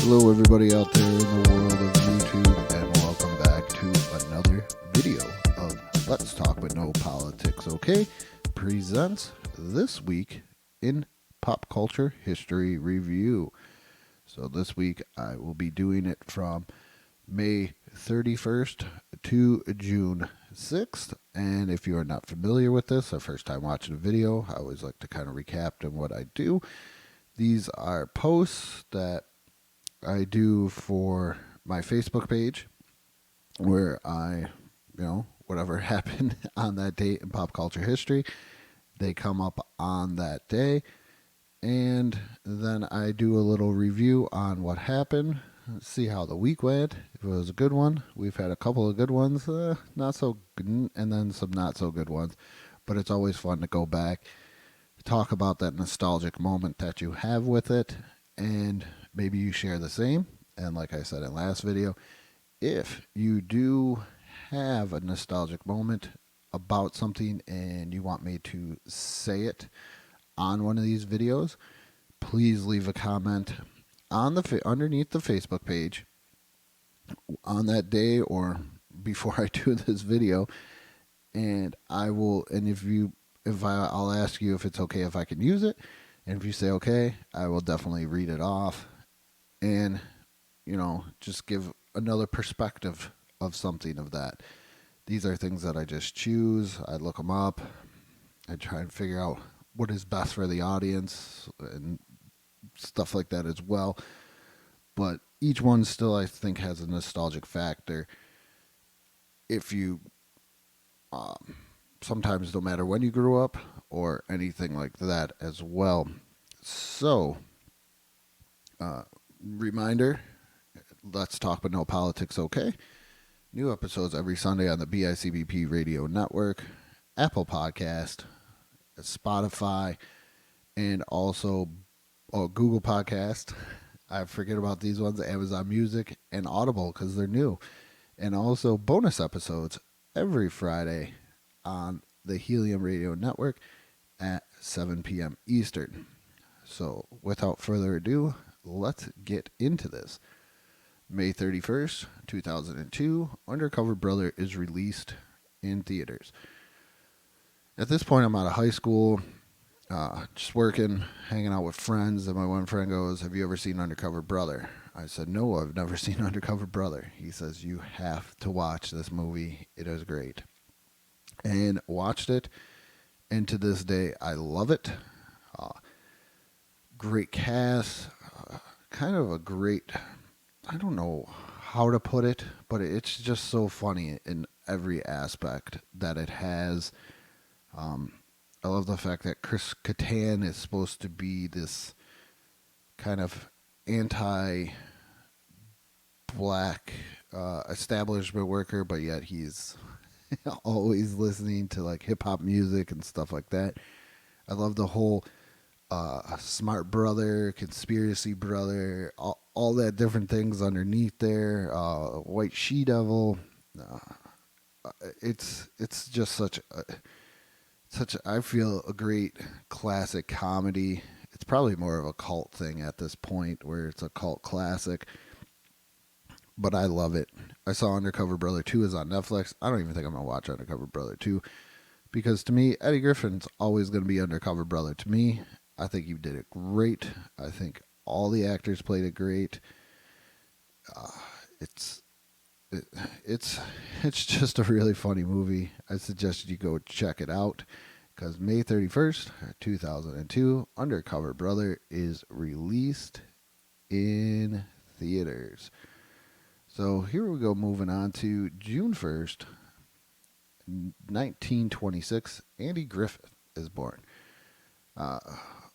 Hello everybody out there in the world of YouTube, and welcome back to another video of Let's Talk But No Politics, okay? Presents this week in Pop Culture History Review. So this week I will be doing it from May 31st to June 6th. And if you are not familiar with this, or first time watching a video, I always like to kind of recap on what I do. These are posts that I do for my Facebook page where I, whatever happened on that date in pop culture history, they come up on that day. And then I do a little review on what happened, see how the week went. If it was a good one, we've had a couple of good ones, not so good, and then some not so good ones. But it's always fun to go back, talk about that nostalgic moment that you have with it, and maybe you share the same. And like I said in last video, if you do have a nostalgic moment about something and you want me to say it on one of these videos, please leave a comment on the underneath the Facebook page on that day or before I do this video, and I will. And I'll ask you if it's okay if I can use it, and if you say okay, I will definitely read it off, and just give another perspective of something of that. These are things that I just choose. I look them up. I try and figure out what is best for the audience and stuff like that as well. But each one still, I think, has a nostalgic factor. If you, sometimes no matter when you grew up or anything like that as well. So, reminder, Let's Talk But No Politics, okay? New episodes every Sunday on the BICBP Radio Network, Apple Podcast, Spotify, and also Google Podcast. I forget about these ones, Amazon Music and Audible because they're new. And also bonus episodes every Friday on the Helium Radio Network at 7 p.m. Eastern. So without further ado, let's get into this. May 31st, 2002, Undercover Brother is released in theaters. At this point, I'm out of high school, just working, hanging out with friends, and my one friend goes, "Have you ever seen Undercover Brother?" I said, "No, I've never seen Undercover Brother." He says, "You have to watch this movie. It is great." And watched it, and to this day, I love it. Great cast, kind of a great, I don't know how to put it, but it's just so funny in every aspect that it has. I love the fact that Chris Kattan is supposed to be this kind of anti-black establishment worker, but yet he's always listening to like hip-hop music and stuff like that. I love the whole smart brother, conspiracy brother, all that different things underneath there. White she-devil. It's just such I feel a great classic comedy. It's probably more of a cult thing at this point where it's a cult classic, but I love it. I saw Undercover Brother 2 is on Netflix. I don't even think I'm going to watch Undercover Brother 2 because to me, Eddie Griffin's always going to be Undercover Brother. To me, I think he did it great. I think all the actors played it great. It's just a really funny movie. I suggest you go check it out because May 31st, 2002, Undercover Brother is released in theaters. So here we go, moving on to June 1st, 1926, Andy Griffith is born.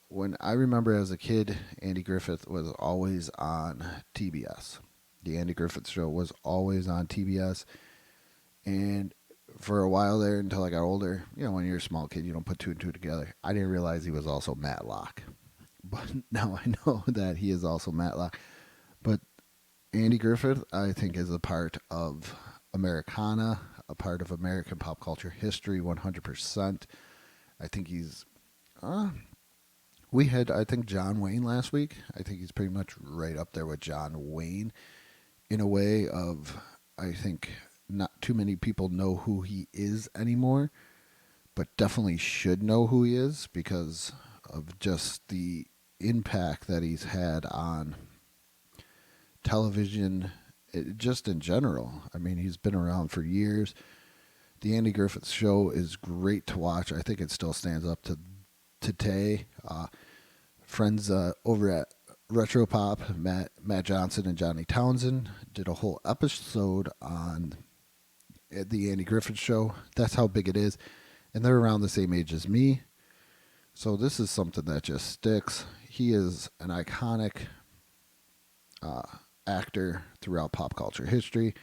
When I remember as a kid, Andy Griffith was always on TBS. The Andy Griffith Show was always on TBS. And for a while there, until I got older, when you're a small kid, you don't put two and two together. I didn't realize he was also Matlock. But now I know that he is also Matlock. But Andy Griffith, I think, is a part of Americana, a part of American pop culture history, 100%. I think he's We had, I think, John Wayne last week. I think he's pretty much right up there with John Wayne in a way of, I think, not too many people know who he is anymore, but definitely should know who he is because of just the impact that he's had on television, just in general. I mean, he's been around for years. The Andy Griffith Show is great to watch. I think it still stands up to today. Friends over at Retropop, Matt Johnson and Johnny Townsend, did a whole episode on the Andy Griffith Show. That's how big it is. And they're around the same age as me. So this is something that just sticks. He is an iconic uh, actor throughout pop culture history.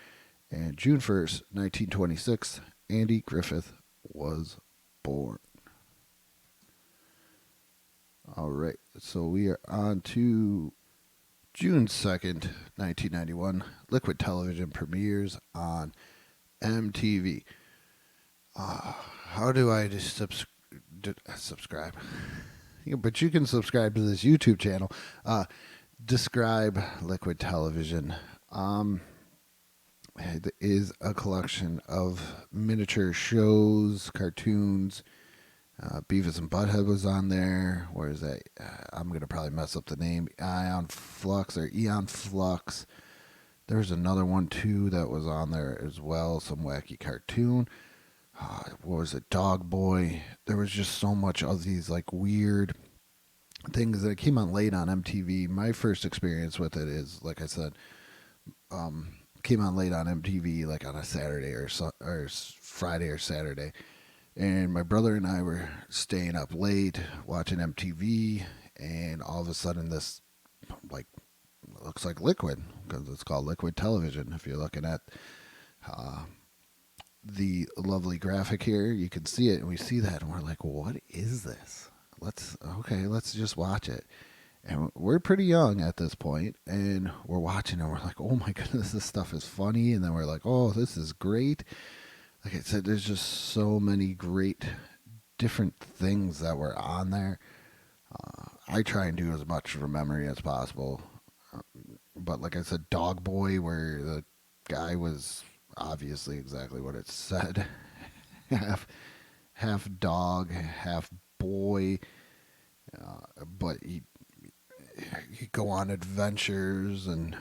And June 1st, 1926, Andy Griffith was born. All right, so we are on to June 2nd, 1991. Liquid Television premieres on MTV. How do I just subscribe? Yeah, but you can subscribe to this YouTube channel. Describe Liquid Television. It is a collection of miniature shows, cartoons. Beavis and Butthead was on there. Where is that? I'm going to probably mess up the name. Eon Flux. There was another one, too, that was on there as well. Some wacky cartoon. What was it? Dog Boy. There was just so much of these, like, weird things that came on late on MTV. My first experience with it is, like I said, came on late on MTV, like on a Saturday or Friday or Saturday. And my brother and I were staying up late watching MTV, and all of a sudden this, like, looks like Liquid, because it's called Liquid Television. If you're looking at the lovely graphic here, you can see it, and we see that, and we're like, what is this? Let's just watch it. And we're pretty young at this point, and we're watching, and we're like, oh my goodness, this stuff is funny. And then we're like, oh, this is great. Like I said, there's just so many great different things that were on there. I try and do as much from memory as possible. But like I said, Dog Boy, where the guy was obviously exactly what it said. half dog, half boy. But he'd go on adventures and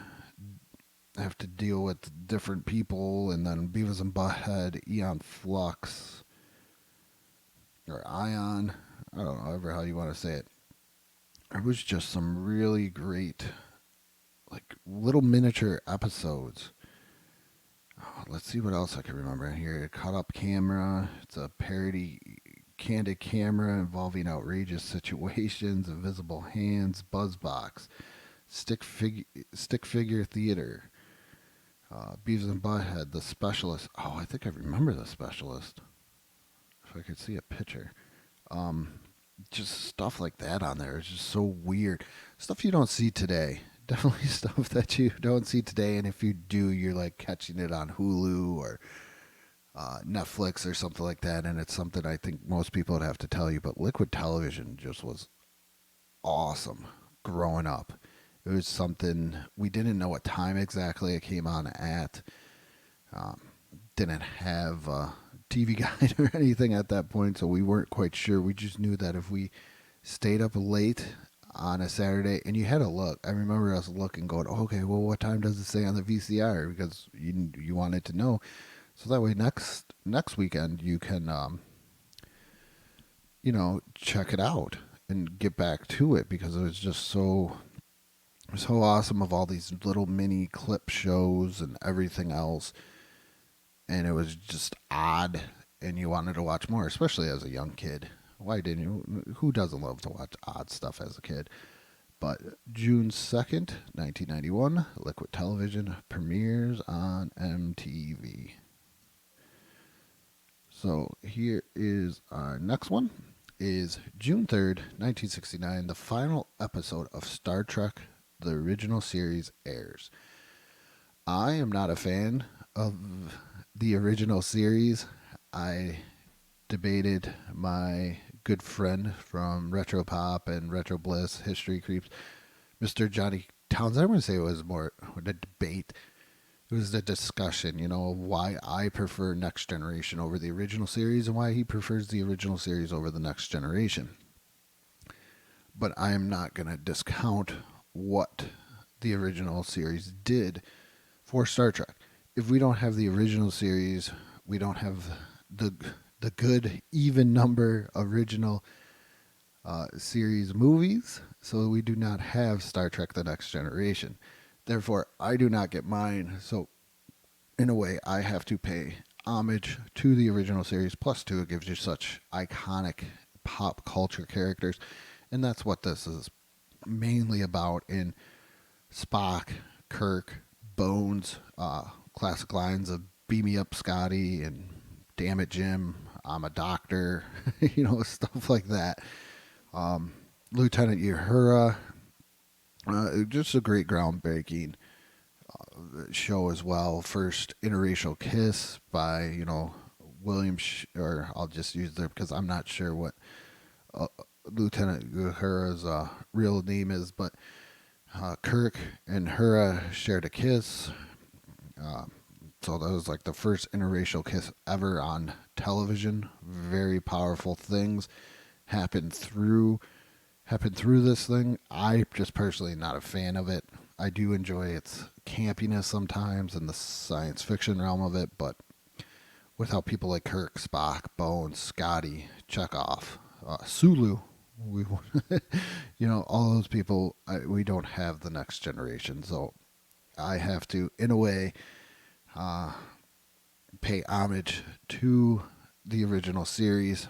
have to deal with different people, and then Beavis and Butthead, Eon Flux, or Ion, I don't know, however how you want to say it. There was just some really great, like, little miniature episodes. Let's see what else I can remember in here. Caught Up Camera, it's a parody candid camera involving outrageous situations, invisible hands, Buzzbox, stick figure theater. Beavis and Butthead, The Specialist. Oh, I think I remember The Specialist. If I could see a picture. Just stuff like that on there. It's just so weird. Stuff you don't see today. Definitely stuff that you don't see today. And if you do, you're like catching it on Hulu or Netflix or something like that. And it's something I think most people would have to tell you. But Liquid Television just was awesome growing up. It was something we didn't know what time exactly it came on at. Didn't have a TV guide or anything at that point, so we weren't quite sure. We just knew that if we stayed up late on a Saturday, and you had to look. I remember us looking, going, okay, well, what time does it say on the VCR? Because you wanted to know, so that way next weekend you can, check it out and get back to it, because it was just so awesome of all these little mini clip shows and everything else. And it was just odd, and you wanted to watch more, especially as a young kid. Why didn't you? Who doesn't love to watch odd stuff as a kid? But June 2nd, 1991, Liquid Television premieres on MTV. So here is our next one. Is June 3rd, 1969, the final episode of Star Trek, the original series, airs. I am not a fan of the original series. I debated my good friend from Retro Pop and Retro Bliss, History Creeps, Mr. Johnny Townsend. I wouldn't say it was more the debate. It was the discussion, of why I prefer Next Generation over the original series and why he prefers the original series over the Next Generation. But I am not going to discount what the original series did for Star Trek. If we don't have the original series, we don't have the good even number original series movies, so we do not have Star Trek The Next Generation. Therefore, I do not get mine, so in a way, I have to pay homage to the original series, plus two, it gives you such iconic pop culture characters, and that's what this is mainly about in Spock, Kirk, Bones, classic lines of "Beam me up, Scotty," and "Damn it, Jim, I'm a doctor," stuff like that. Lieutenant Uhura, just a great groundbreaking show as well. First interracial kiss by William, or I'll just use there because I'm not sure what Lieutenant Uhura's real name is, but Kirk and Uhura shared a kiss. So that was like the first interracial kiss ever on television. Very powerful things happened through this thing. I just personally not a fan of it. I do enjoy its campiness sometimes in the science fiction realm of it, but without people like Kirk, Spock, Bones, Scotty, Chekhov, Sulu, we all those people, we don't have the Next Generation. So I have to, in a way, pay homage to the original series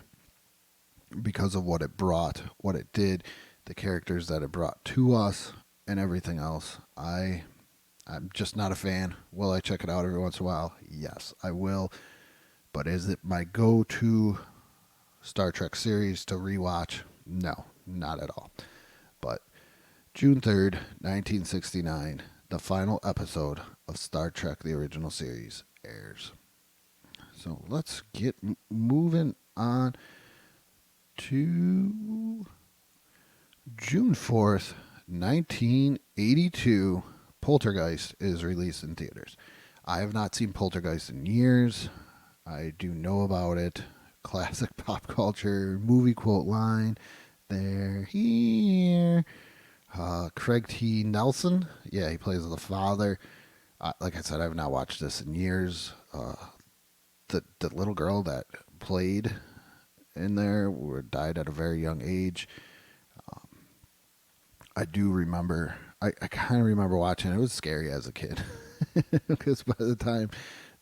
because of what it brought, what it did, the characters that it brought to us, and everything else. I'm just not a fan. Will I check it out every once in a while? Yes, I will. But is it my go-to Star Trek series to rewatch? No, not at all. But June 3rd, 1969, the final episode of Star Trek The Original Series airs. So let's get moving on to June 4th, 1982. Poltergeist is released in theaters. I have not seen Poltergeist in years. I do know about it. Classic pop culture movie quote line. They're here. Craig T. Nelson. Yeah, he plays the father. Like I said, I have not watched this in years. The little girl that played in there died at a very young age. I do remember. I kind of remember watching it. It was scary as a kid because by the time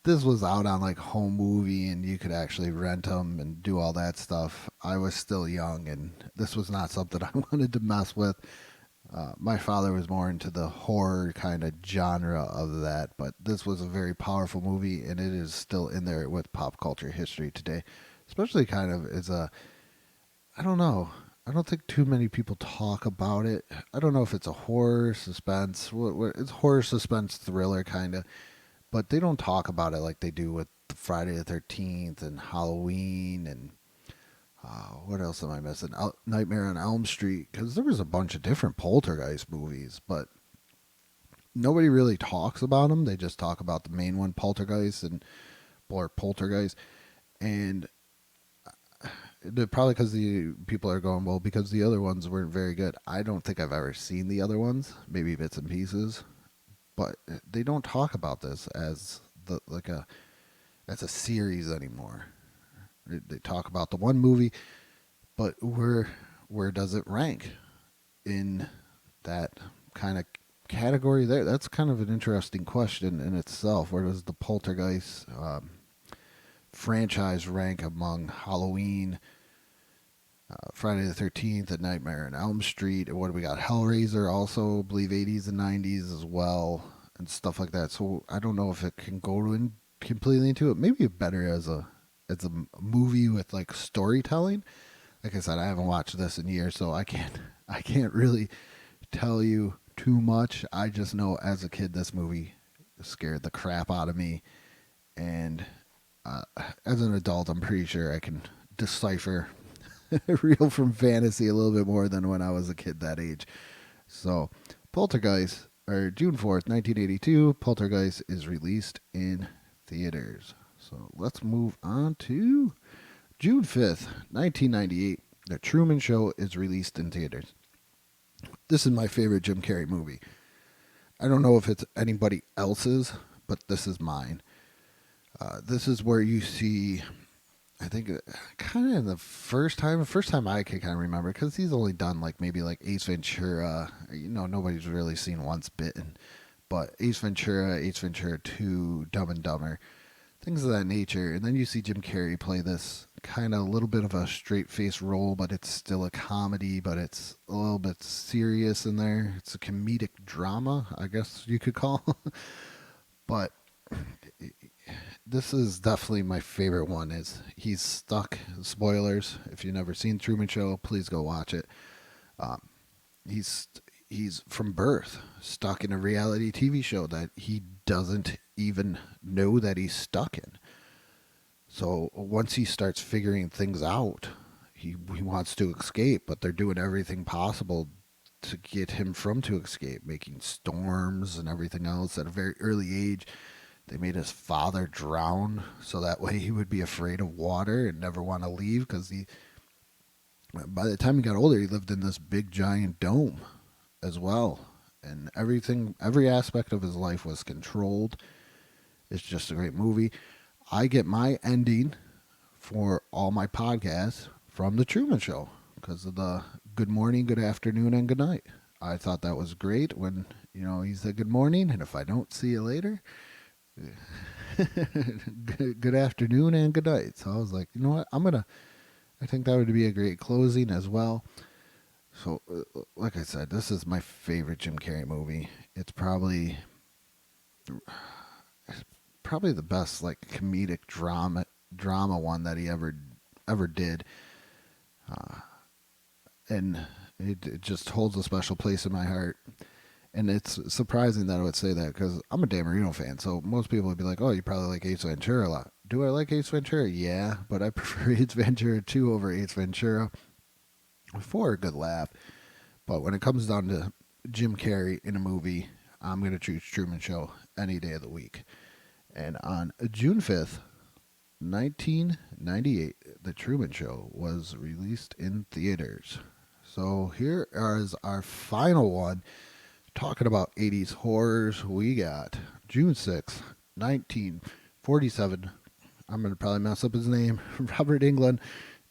this was out on like home movie and you could actually rent them and do all that stuff, I was still young and this was not something I wanted to mess with. My father was more into the horror kind of genre of that, but this was a very powerful movie and it is still in there with pop culture history today, especially kind of as I don't know. I don't think too many people talk about it. I don't know if it's a horror, suspense. It's horror, suspense, thriller kind of. But they don't talk about it like they do with Friday the 13th and Halloween and what else am I missing? Nightmare on Elm Street. Because there was a bunch of different Poltergeist movies, but nobody really talks about them. They just talk about the main one, Poltergeist, or Poltergeist. And probably because the people are going, well, because the other ones weren't very good. I don't think I've ever seen the other ones, maybe bits and pieces, but they don't talk about this as as a series anymore. They talk about the one movie, but where does it rank in that kind of category there? That's kind of an interesting question in itself. Where does the Poltergeist franchise rank among Halloween, Friday the 13th, and Nightmare on Elm Street? And what do we got? Hellraiser also, I believe 80s and 90s as well, and stuff like that. So I don't know if it can go in completely into it. Maybe better as a movie with like storytelling. Like I said, I haven't watched this in years, so I can't really tell you too much. I just know as a kid this movie scared the crap out of me, and as an adult, I'm pretty sure I can decipher real from fantasy a little bit more than when I was a kid that age. So, Poltergeist, or June 4th, 1982, Poltergeist is released in theaters. So, let's move on to June 5th, 1998. The Truman Show is released in theaters. This is my favorite Jim Carrey movie. I don't know if it's anybody else's, but this is mine. This is where you see, I think, kind of the first time I can kind of remember, because he's only done like maybe like Ace Ventura. Nobody's really seen Once Bitten, but Ace Ventura 2, Dumb and Dumber, things of that nature. And then you see Jim Carrey play this kind of a little bit of a straight face role, but it's still a comedy, but it's a little bit serious in there. It's a comedic drama, I guess you could call. But this is definitely my favorite one. Is he's stuck. Spoilers: if you've never seen Truman Show, please go watch it. Um, he's from birth stuck in a reality TV show that he doesn't even know that he's stuck in. So once he starts figuring things out, he wants to escape, but they're doing everything possible to get him to escape, making storms and everything else at a very early age. They made his father drown so that way he would be afraid of water and never want to leave, because by the time he got older, he lived in this big giant dome as well. And every aspect of his life was controlled. It's just a great movie. I get my ending for all my podcasts from The Truman Show because of the good morning, good afternoon, and good night. I thought that was great when, he said good morning, and if I don't see you later, good afternoon and good night. So I was like, you know what, I think that would be a great closing as well. So, like I said, this is my favorite Jim Carrey movie. It's probably the best like comedic drama one that he ever did, and it just holds a special place in my heart. And it's surprising that I would say that because I'm a Dan Marino fan, so most people would be like, oh, you probably like Ace Ventura a lot. Do I like Ace Ventura? Yeah, but I prefer Ace Ventura 2 over Ace Ventura for a good laugh. But when it comes down to Jim Carrey in a movie, I'm going to choose Truman Show any day of the week. And on June 5th, 1998, The Truman Show was released in theaters. So here is our final one. Talking about 80s horrors, we got June 6th, 1947. I'm going to probably mess up his name. Robert Englund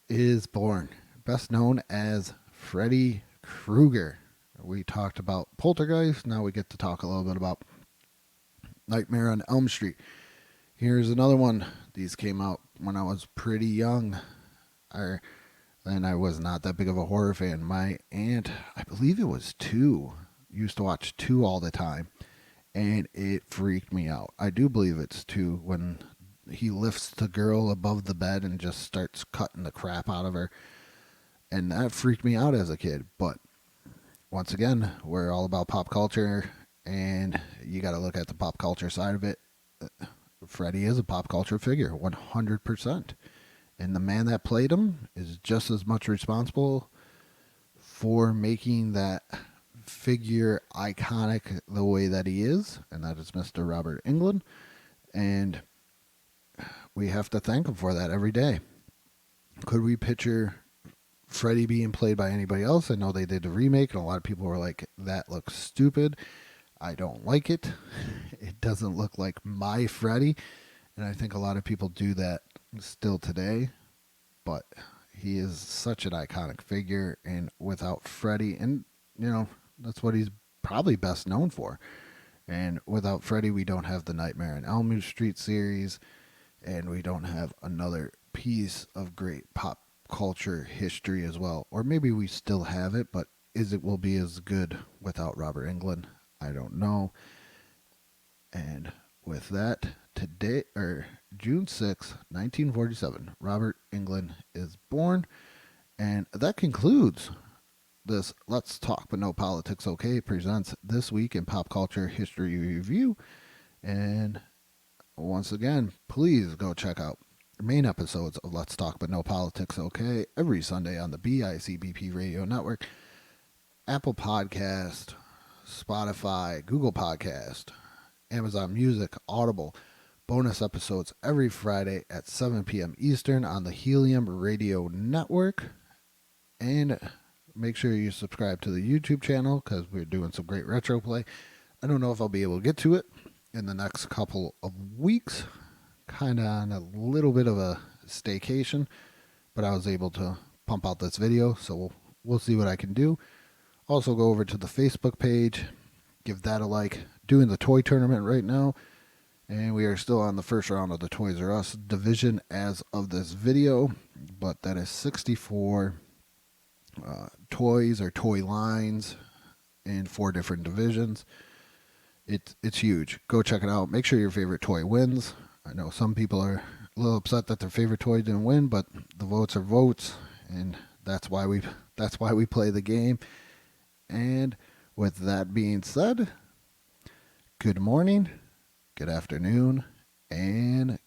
is born, best known as Freddy Krueger. We talked about Poltergeist. Now we get to talk a little bit about Nightmare on Elm Street. Here's another one. These came out when I was pretty young. And I was not that big of a horror fan. My aunt, I believe it was 2, used to watch 2 all the time, and it freaked me out. I do believe it's 2 when he lifts the girl above the bed and just starts cutting the crap out of her, and that freaked me out as a kid. But once again, we're all about pop culture, and you got to look at the pop culture side of it. Freddy is a pop culture figure, 100%. And the man that played him is just as much responsible for making that figure iconic the way that he is, and that is Mr. Robert Englund. And we have to thank him for that every day. Could we picture Freddy being played by anybody else? I know they did the remake, and a lot of people were like, that looks stupid. I don't like it. It doesn't look like my Freddy. And I think a lot of people do that still today. But he is such an iconic figure. And without Freddy, and, that's what he's probably best known for. And without Freddy, we don't have the Nightmare on Elm Street series. And we don't have another piece of great pop culture history as well. Or maybe we still have it, but will be as good without Robert Englund? I don't know. And with that, today, June 6th, 1947, Robert Englund is born. And that concludes this Let's Talk But No Politics Okay presents This Week in Pop Culture History Review. And once again, please go check out main episodes of Let's Talk But No Politics Okay every Sunday on the BICBP Radio Network, Apple Podcast, Spotify, Google Podcast, Amazon Music, Audible. Bonus episodes every Friday at 7 p.m. Eastern on the Helium Radio Network. And make sure you subscribe to the YouTube channel because we're doing some great retro play. I don't know if I'll be able to get to it in the next couple of weeks. Kind of on a little bit of a staycation, but I was able to pump out this video, so we'll see what I can do. Also go over to the Facebook page, give that a like. Doing the toy tournament right now, and we are still on the first round of the Toys R Us division as of this video, but that is 64 toys or toy lines in 4 different divisions. It's huge. Go check it out. Make sure your favorite toy wins. I know some people are a little upset that their favorite toy didn't win, but the votes are votes, and that's why we play the game. And with that being said, good morning, good afternoon, and